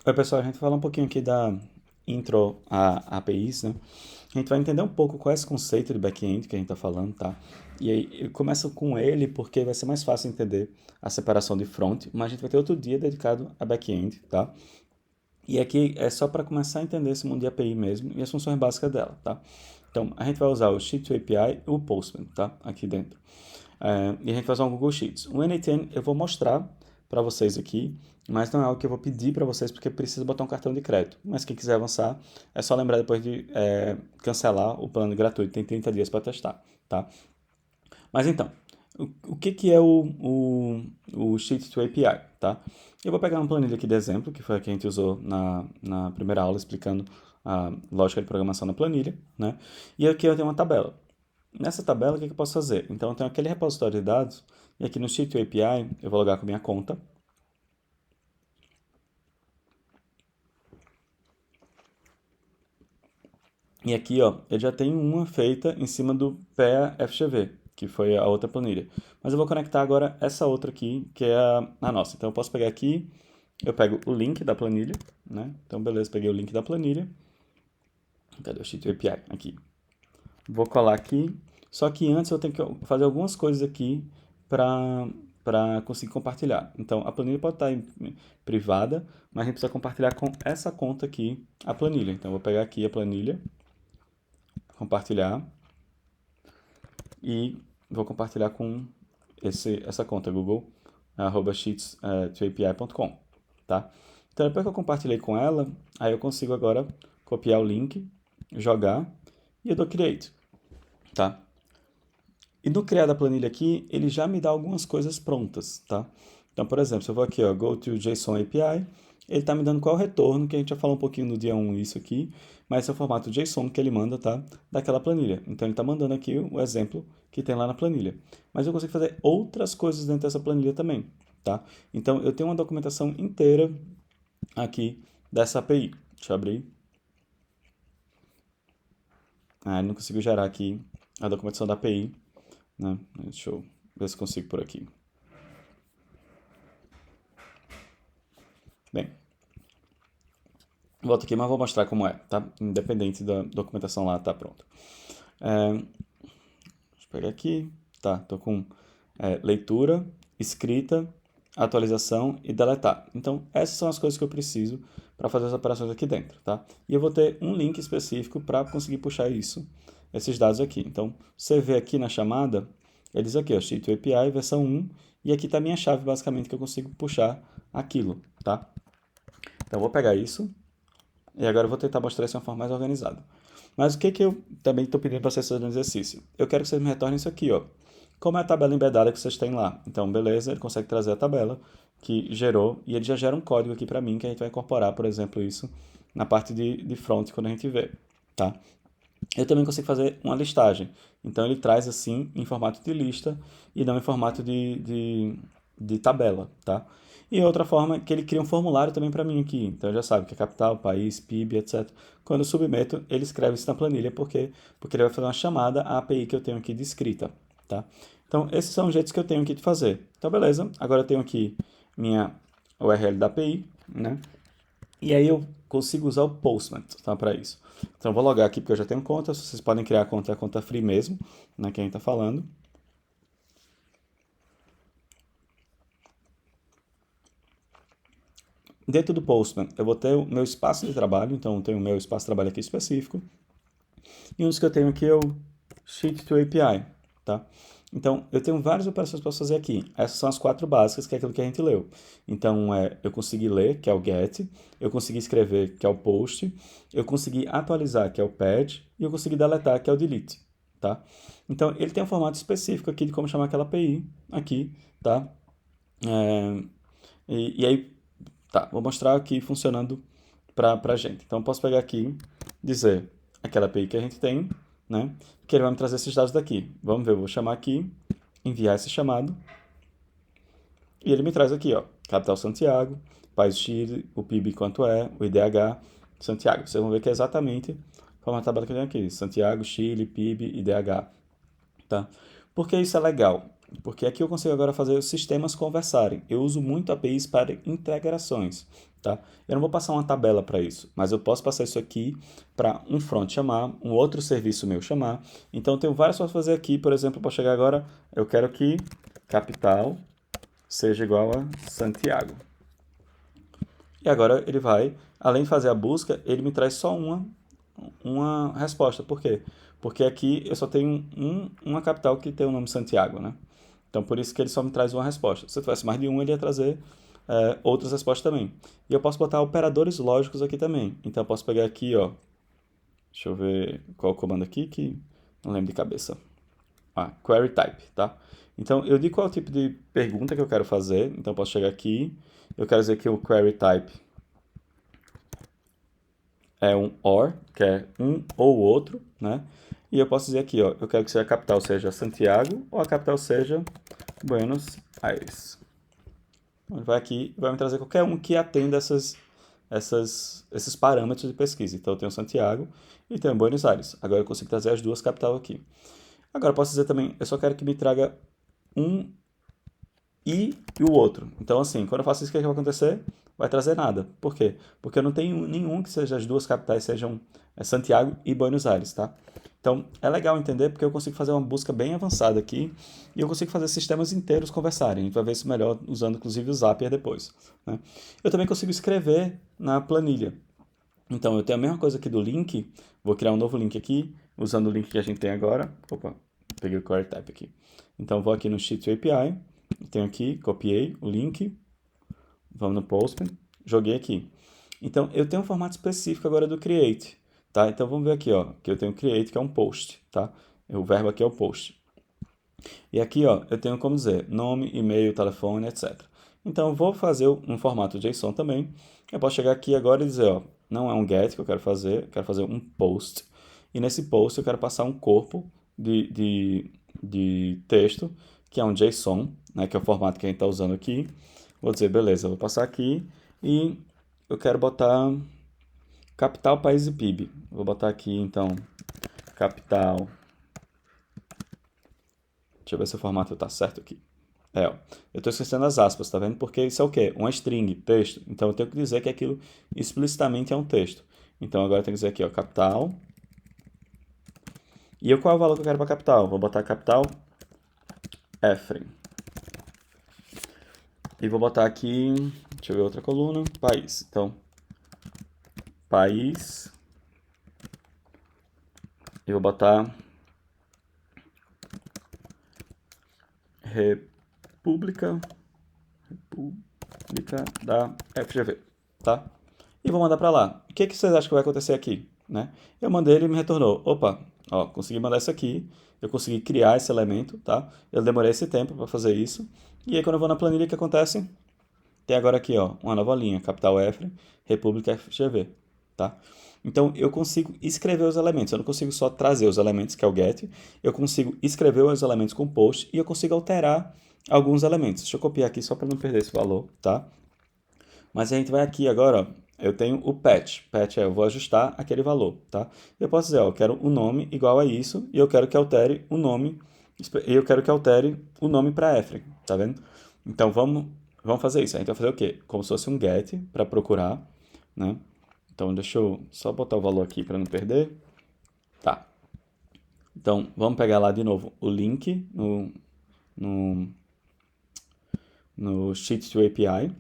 Oi, pessoal, a gente vai falar um pouquinho aqui da intro a APIs, né? A gente vai entender um pouco qual é esse conceito de back-end que a gente está falando, tá? E aí eu começo com ele porque vai ser mais fácil entender a separação de front, mas a gente vai ter outro dia dedicado a back-end, tá? E aqui é só para começar a entender esse mundo de API mesmo e as funções básicas dela, tá? Então, a gente vai usar o Sheet2 API e o Postman, tá? Aqui dentro. E a gente vai usar um Google Sheets. O N8N eu vou mostrar para vocês aqui, mas não é algo que eu vou pedir para vocês porque precisa botar um cartão de crédito. Mas quem quiser avançar, é só lembrar depois de cancelar o plano gratuito, tem 30 dias para testar, tá? Mas então, o que, que é o Sheet2 API, tá? Eu vou pegar uma planilha aqui de exemplo, que foi a que a gente usou na primeira aula explicando a lógica de programação na planilha, né? E aqui eu tenho uma tabela. Nessa tabela, o que, que eu posso fazer? Então, eu tenho aquele repositório de dados, e aqui no Sheet2 API, eu vou logar com a minha conta. E aqui, ó, eu já tenho uma feita em cima do PEA FGV, que foi a outra planilha. Mas eu vou conectar agora essa outra aqui, que é a nossa. Então, eu posso pegar aqui, eu pego o link da planilha, né? Então, beleza, peguei o link da planilha. Cadê o Sheet2 API? Aqui. Vou colar aqui. Só que antes eu tenho que fazer algumas coisas aqui para conseguir compartilhar. Então, a planilha pode estar privada, mas a gente precisa compartilhar com essa conta aqui a planilha. Então, eu vou pegar aqui a planilha, compartilhar e vou compartilhar com essa conta, Google, sheets2api.com, tá? Então, depois que eu compartilhei com ela, aí eu consigo agora copiar o link, jogar e eu dou Create, tá? E no criar da planilha aqui, ele já me dá algumas coisas prontas, tá? Então, por exemplo, se eu vou aqui, ó, go to JSON API, ele está me dando qual é o retorno, que a gente já falou um pouquinho no dia 1 isso aqui, mas esse é o formato JSON que ele manda, tá? Daquela planilha. Então, ele está mandando aqui o exemplo que tem lá na planilha. Mas eu consigo fazer outras coisas dentro dessa planilha também, tá? Então, eu tenho uma documentação inteira aqui dessa API. Deixa eu abrir. Ah, ele não conseguiu gerar aqui a documentação da API, né? Deixa eu ver se consigo por aqui. Bem, volto aqui, mas vou mostrar como é, tá? Independente da documentação lá, tá pronto. Deixa eu pegar aqui. Tá, tô com leitura, escrita, atualização e deletar. Então, essas são as coisas que eu preciso para fazer as operações aqui dentro, tá? E eu vou ter um link específico para conseguir puxar isso, esses dados aqui. Então, você vê aqui na chamada, ele diz aqui, ó, Sheet API versão 1, e aqui está a minha chave, basicamente, que eu consigo puxar aquilo, tá? Então, eu vou pegar isso, e agora eu vou tentar mostrar isso de uma forma mais organizada. Mas o que, que eu também estou pedindo para vocês fazerem no exercício? Eu quero que vocês me retornem isso aqui, ó. Como é a tabela embedada que vocês têm lá? Então, beleza, ele consegue trazer a tabela que gerou e ele já gera um código aqui para mim que a gente vai incorporar, por exemplo, isso na parte de front quando a gente vê, tá? Eu também consigo fazer uma listagem. Então, ele traz assim em formato de lista e não em formato de tabela, tá? E outra forma é que ele cria um formulário também para mim aqui. Então, já sabe que é capital, país, PIB, etc. Quando eu submeto, ele escreve isso na planilha, porque ele vai fazer uma chamada à API que eu tenho aqui de escrita, tá? Então, esses são os jeitos que eu tenho aqui de fazer. Então, beleza. Agora eu tenho aqui minha URL da API, né? E aí eu consigo usar o Postman, tá, para isso. Então eu vou logar aqui porque eu já tenho conta, vocês podem criar a conta free mesmo, né, que a gente está falando. Dentro do Postman eu vou ter o meu espaço de trabalho, então eu tenho o meu espaço de trabalho aqui específico. E um dos que eu tenho aqui é o Sheet2 API, tá? Então, eu tenho várias operações para fazer aqui. Essas são as quatro básicas, que é aquilo que a gente leu. Então, eu consegui ler, que é o get, eu consegui escrever, que é o post, eu consegui atualizar, que é o pad, e eu consegui deletar, que é o delete, tá? Então, ele tem um formato específico aqui de como chamar aquela API aqui, tá? É, e aí, tá, vou mostrar aqui funcionando para a gente. Então, eu posso pegar aqui, dizer aquela API que a gente tem, né? Que ele vai me trazer esses dados daqui. Vamos ver, eu vou chamar aqui, enviar esse chamado, e ele me traz aqui, ó, capital Santiago, país Chile, o PIB quanto é, o IDH, Santiago. Vocês vão ver que é exatamente como a tabela que eu tenho aqui. Santiago, Chile, PIB, IDH, tá? Por que isso é legal? Porque aqui eu consigo agora fazer os sistemas conversarem. Eu uso muito APIs para integrações, tá? Eu não vou passar uma tabela para isso, mas eu posso passar isso aqui para um front chamar, um outro serviço meu chamar. Então, eu tenho várias formas de fazer aqui. Por exemplo, para chegar agora, eu quero que capital seja igual a Santiago. E agora ele vai, além de fazer a busca, ele me traz só uma resposta. Por quê? Porque aqui eu só tenho uma capital que tem o nome Santiago, né? Então, por isso que ele só me traz uma resposta. Se eu tivesse mais de uma, ele ia trazer outras respostas também. E eu posso botar operadores lógicos aqui também. Então, eu posso pegar aqui, ó. Deixa eu ver qual é o comando aqui, que não lembro de cabeça. Query type, tá? Então, eu digo qual é o tipo de pergunta que eu quero fazer. Então, eu posso chegar aqui. Eu quero dizer que o query type é um OR, que é um ou outro, né? E eu posso dizer aqui, ó, eu quero que a capital seja Santiago ou a capital seja Buenos Aires. Ele vai aqui e vai me trazer qualquer um que atenda esses parâmetros de pesquisa. Então, eu tenho Santiago e tenho Buenos Aires. Agora, eu consigo trazer as duas capitais aqui. Agora, eu posso dizer também, eu só quero que me traga um e o outro. Então, assim, quando eu faço isso, o que vai acontecer? Vai trazer nada. Por quê? Porque eu não tenho nenhum que seja as duas capitais sejam Santiago e Buenos Aires, tá? Então, é legal entender porque eu consigo fazer uma busca bem avançada aqui e eu consigo fazer sistemas inteiros conversarem. A gente vai ver isso melhor usando, inclusive, o Zapier depois, né? Eu também consigo escrever na planilha. Então, eu tenho a mesma coisa aqui do link. Vou criar um novo link aqui, usando o link que a gente tem agora. Opa, peguei o query type aqui. Então, vou aqui no Sheet API. Tenho aqui, copiei o link. Vamos no Postman. Joguei aqui. Então, eu tenho um formato específico agora do create, tá? Então, vamos ver aqui, ó, que eu tenho create, que é um post, tá? O verbo aqui é o post. E aqui, ó, eu tenho como dizer nome, e-mail, telefone, etc. Então, eu vou fazer um formato JSON também. Eu posso chegar aqui agora e dizer, ó, não é um get que eu quero fazer um post. E nesse post eu quero passar um corpo de texto, que é um JSON, né, que é o formato que a gente está usando aqui. Vou dizer, beleza, eu vou passar aqui e eu quero botar capital, país e PIB. Vou botar aqui, então, capital. Deixa eu ver se o formato está certo aqui. Ó, eu estou esquecendo as aspas, tá vendo? Porque isso é o quê? Uma string, texto. Então, eu tenho que dizer que aquilo explicitamente é um texto. Então, agora eu tenho que dizer aqui, ó, capital. E qual é o valor que eu quero para capital? Vou botar capital Efren. E vou botar aqui, deixa eu ver outra coluna, país. Então, país. E vou botar República da FGV, tá? E vou mandar para lá. O que vocês acham que vai acontecer aqui, né? Eu mandei, ele me retornou. Opa, ó, consegui mandar isso aqui. Eu consegui criar esse elemento, tá? Eu demorei esse tempo para fazer isso. E aí, quando eu vou na planilha, o que acontece? Tem agora aqui, ó, uma nova linha, capital Efren, República FGV, tá? Então, eu consigo escrever os elementos. Eu não consigo só trazer os elementos, que é o get. Eu consigo escrever os elementos com post e eu consigo alterar alguns elementos. Deixa eu copiar aqui só para não perder esse valor, tá? Mas a gente vai aqui agora, ó, eu tenho o patch. Patch é eu vou ajustar aquele valor, tá? Eu posso dizer, ó, eu quero o nome igual a isso e eu quero que altere o nome, e eu quero que altere o nome para Efren, tá vendo? Então, vamos fazer isso. A gente vai fazer o quê? Como se fosse um get para procurar, né? Então, deixa eu só botar o valor aqui para não perder. Tá. Então, vamos pegar lá de novo o link no Sheet to API.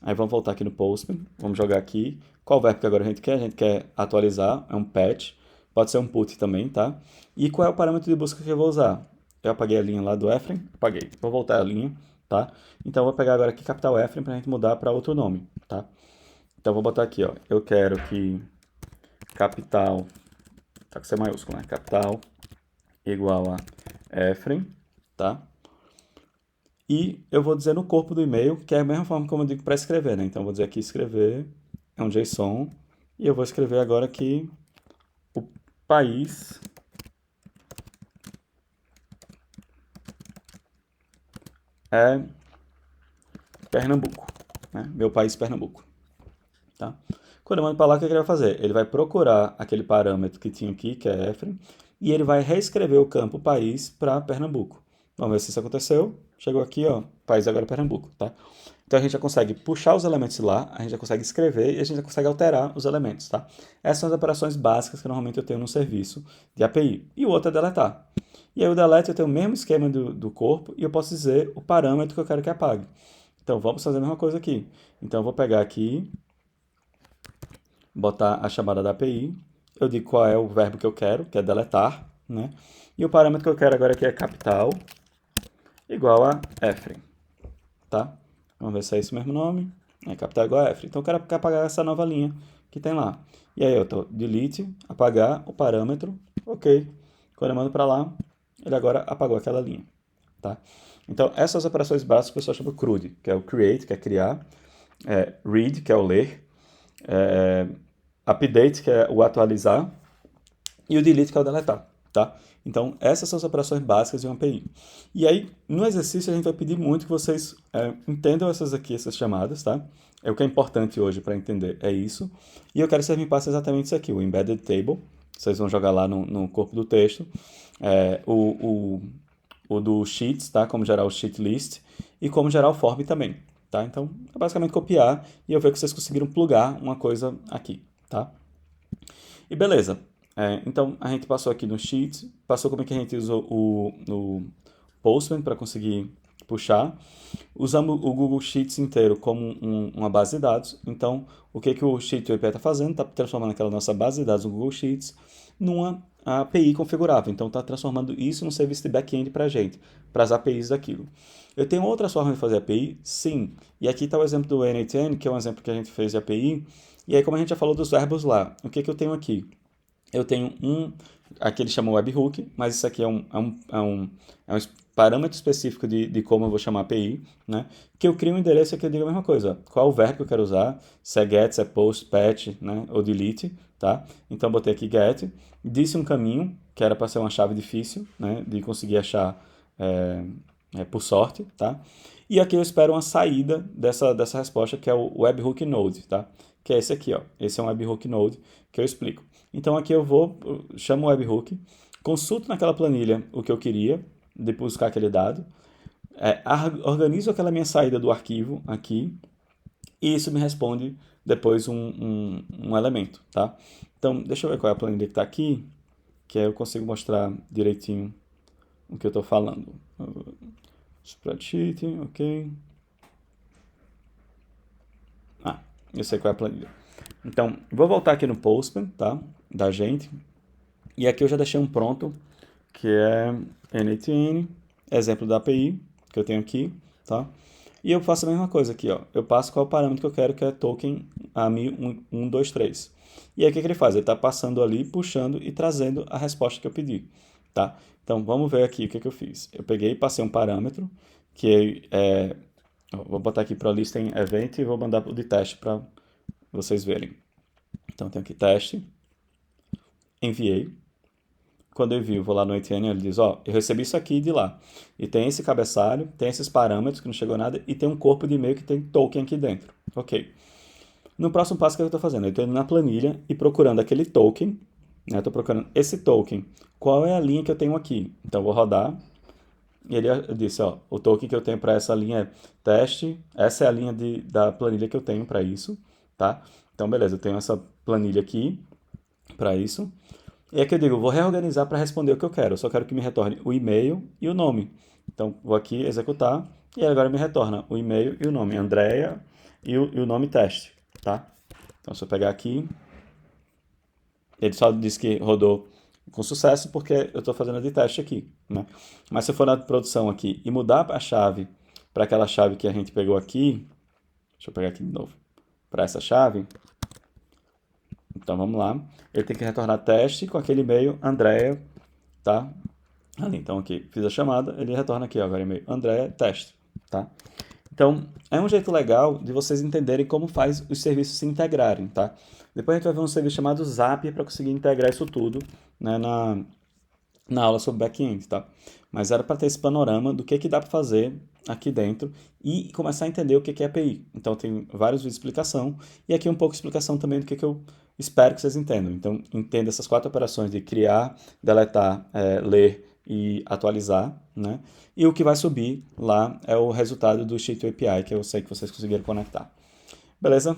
Aí vamos voltar aqui no Postman. Vamos jogar aqui. Qual verbo que agora a gente quer? A gente quer atualizar. É um patch. Pode ser um put também, tá? E qual é o parâmetro de busca que eu vou usar? Eu apaguei a linha lá do Efren. Apaguei. Vou voltar a linha, tá? Então, eu vou pegar agora aqui capital Efren para a gente mudar para outro nome, tá? Então, vou botar aqui, ó. Eu quero que capital, tá com C maiúsculo, né? Capital igual a Efren, tá? E eu vou dizer no corpo do e-mail, que é a mesma forma como eu digo para escrever, né? Então, eu vou dizer aqui escrever, é um JSON, e eu vou escrever agora aqui o país é Pernambuco, né? Meu país, Pernambuco. Tá? Quando eu mando para lá, o que ele vai fazer? Ele vai procurar aquele parâmetro que tinha aqui, que é Efren, e ele vai reescrever o campo país para Pernambuco. Vamos ver se isso aconteceu. Chegou aqui, ó, país agora é Pernambuco, tá? Então a gente já consegue puxar os elementos lá, a gente já consegue escrever e a gente já consegue alterar os elementos, tá? Essas são as operações básicas que normalmente eu tenho no serviço de API. E o outro é deletar. E aí o delete eu tenho o mesmo esquema do corpo e eu posso dizer o parâmetro que eu quero que apague. Então vamos fazer a mesma coisa aqui. Então eu vou pegar aqui, botar a chamada da API, eu digo qual é o verbo que eu quero, que é deletar, né? E o parâmetro que eu quero agora aqui é capital, igual a Efren, tá? Vamos ver se é esse mesmo nome. É capital igual a Efren. Então eu quero apagar essa nova linha que tem lá. E aí eu tô delete, apagar o parâmetro, ok. Quando eu mando para lá, ele agora apagou aquela linha, tá? Então essas operações básicas o pessoal chama CRUD, que é o create, que é criar, read, que é o ler, update, que é o atualizar, e o delete, que é o deletar, tá? Então, essas são as operações básicas de uma API. E aí, no exercício, a gente vai pedir muito que vocês entendam essas chamadas, tá? É o que é importante hoje para entender, é isso. E eu quero que vocês me passem exatamente isso aqui, o embedded table. Vocês vão jogar lá no corpo do texto. O do sheets, tá? Como gerar o sheet list. E como gerar o form também, tá? Então, é basicamente copiar e eu ver que vocês conseguiram plugar uma coisa aqui, tá? E beleza. Então, a gente passou aqui no Sheets, passou como é que a gente usou o Postman para conseguir puxar. Usamos o Google Sheets inteiro como uma base de dados. Então, o que o Sheet API está fazendo? Está transformando aquela nossa base de dados no Google Sheets numa API configurável. Então, está transformando isso num serviço de back-end para a gente, para as APIs daquilo. Eu tenho outras formas de fazer API? Sim. E aqui está o exemplo do N8N, que é um exemplo que a gente fez de API. E aí, como a gente já falou dos verbos lá, o que eu tenho aqui? Eu tenho aqui ele chama webhook, mas isso aqui é um parâmetro específico de como eu vou chamar a API, né? Que eu crio um endereço que eu digo a mesma coisa, qual é o verbo que eu quero usar, se é get, se é post, patch, né? Ou delete, tá? Então eu botei aqui get, disse um caminho, que era para ser uma chave difícil, né? De conseguir achar por sorte, tá? E aqui eu espero uma saída dessa resposta, que é o webhook node, tá? Que é esse aqui, ó. Esse é um webhook node que eu explico. Então aqui eu chamo o webhook, consulto naquela planilha o que eu queria, de buscar aquele dado, organizo aquela minha saída do arquivo aqui, e isso me responde depois um elemento, tá? Então, deixa eu ver qual é a planilha que está aqui, que aí eu consigo mostrar direitinho o que eu estou falando. Spreadsheet, ok. Eu sei qual é a planilha. Então, vou voltar aqui no Postman, tá? Da gente. E aqui eu já deixei um pronto, que é N8N, exemplo da API, que eu tenho aqui, tá? E eu faço a mesma coisa aqui, ó. Eu passo qual é o parâmetro que eu quero, que é token AMI123. E aí o que ele faz? Ele está passando ali, puxando e trazendo a resposta que eu pedi, tá? Então, vamos ver aqui o que eu fiz. Eu peguei e passei um parâmetro, que vou botar aqui para a lista em event e vou mandar o de teste para vocês verem. Então, tem aqui teste, enviei. Quando eu envio, vou lá no ATN, ele diz, ó, eu recebi isso aqui de lá. E tem esse cabeçalho, tem esses parâmetros que não chegou nada, e tem um corpo de e-mail que tem token aqui dentro. Ok. No próximo passo, o que eu estou fazendo? Eu estou indo na planilha e procurando aquele token, né? Estou procurando esse token. Qual é a linha que eu tenho aqui? Então, eu vou rodar. E ele disse, ó, o token que eu tenho para essa linha é teste. Essa é a linha da planilha que eu tenho para isso, tá? Então, beleza, eu tenho essa planilha aqui para isso. E aqui eu digo, vou reorganizar para responder o que eu quero. Eu só quero que me retorne o e-mail e o nome. Então, vou aqui executar e agora me retorna o e-mail e o nome, Andrea e o nome teste, tá? Então, se eu pegar aqui, ele só diz que rodou com sucesso porque eu estou fazendo de teste aqui, né? Mas se eu for na produção aqui e mudar a chave para aquela chave que a gente pegou aqui, deixa eu pegar aqui de novo, para essa chave, então vamos lá, ele tem que retornar teste com aquele e-mail Andrea, tá? Ali, então aqui, fiz a chamada, ele retorna aqui, ó, agora e-mail Andrea teste, tá? Então, é um jeito legal de vocês entenderem como faz os serviços se integrarem, tá? Depois a gente vai ver um serviço chamado Zapier para conseguir integrar isso tudo, né, na aula sobre back-end, tá? Mas era para ter esse panorama do que dá para fazer aqui dentro e começar a entender o que é API. Então, tem vários vídeos de explicação e aqui um pouco de explicação também do que eu espero que vocês entendam. Então, entenda essas 4 operações de criar, deletar, ler, e atualizar, né? E o que vai subir lá é o resultado do Sheet API, que eu sei que vocês conseguiram conectar. Beleza?